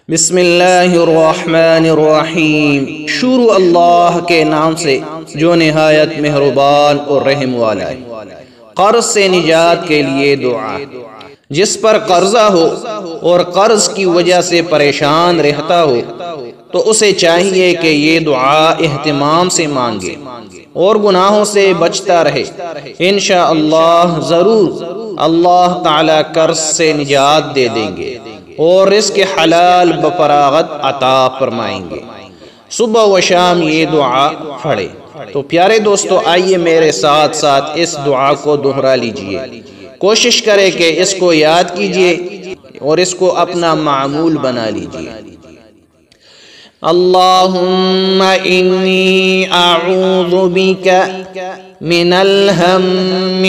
بسم اللہ الرحمن الرحیم، شروع اللہ کے نام سے جو نہایت مہربان اور رحم والا ہے۔ قرض سے نجات کے لیے دعا۔ جس پر قرضہ ہو اور قرض کی وجہ سے پریشان رہتا ہو تو اسے چاہیے کہ یہ دعا اہتمام سے مانگے اور گناہوں سے بچتا رہے۔ انشاءاللہ ضرور اللہ تعالی قرض سے نجات دے دیں گے اور رزق حلال بفراغت عطا فرمائیں گے۔ صبح و شام یہ دعا پڑھے۔ تو پیارے دوستو، آئیے میرے ساتھ ساتھ اس دعا کو دہرا لیجئے۔ کوشش کرے کہ اس کو یاد کیجئے اور اس کو اپنا معمول بنا لیجئے۔ اللہم انی اعوذ بک من الہم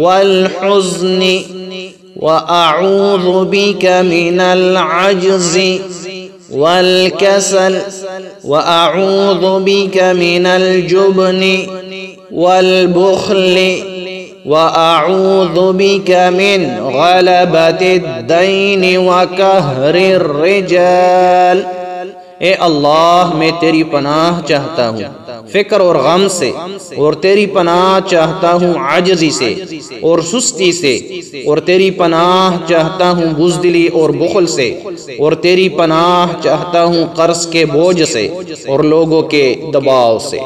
والحزن وأعوذ بك من العجز والكسل وأعوذ بك من الجبن والبخل وأعوذ بك من غلبة الدين وقهر الرجال۔ اے اللہ، میں تیری پناہ چاہتا ہوں فکر اور غم سے، اور تیری پناہ چاہتا ہوں عجزی سے اور سستی سے، اور تیری پناہ چاہتا ہوں بزدلی اور بخل سے، اور تیری پناہ چاہتا ہوں قرض کے بوجھ سے اور لوگوں کے دباؤ سے۔